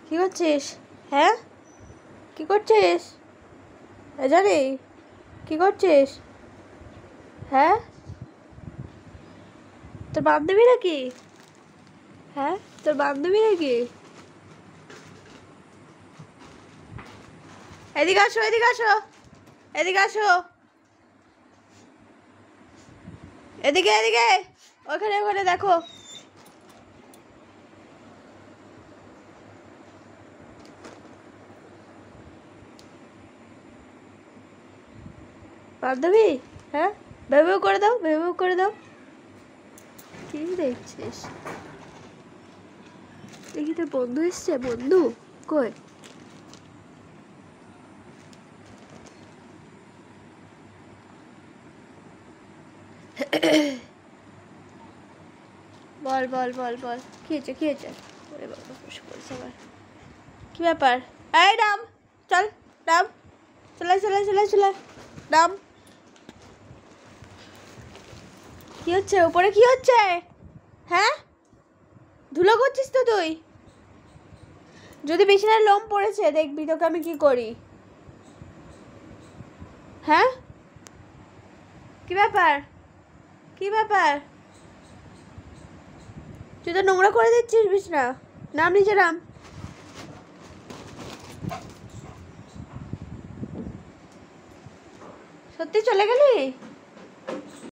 কি করছিস? হ্যাঁ, কি করছিস? জানি কি করছিস? হ্যাঁ, তোর বান্ধবী নাকি? হ্যাঁ, তোর বান্ধবী নাকি? এদিকে আসো, এদিকে আসো, এদিকে আসো, এদিকে এদিকে, ওখানে ওখানে দেখো। বান্ধবী? হ্যাঁ, ভেবেও করে দাও, ভেবেও করে দাও। কি দেখছিস? দেখি তোর বন্ধু এসছে। বন্ধু কই? বল বল বল বল, কি হয়েছে কি হয়েছে? ওরে বাবা, বসে পড়েছে আবার। কি ব্যাপার? এই নাম, চল নাম, চলে চলে চলে চলে নাম। কি হচ্ছে উপরে? কি হচ্ছে? হ্যাঁ, ধুলো করছিস তো তুই? যদি বিছানার লোম পড়েছে দেখবি তোকে আমি কি করি। হ্যাঁ, কি ব্যাপার? কি ব্যাপার? তুই তো নোংরা করে দিচ্ছিস বিছানা। নাম নিচে নাম। সত্যি চলে গেলি?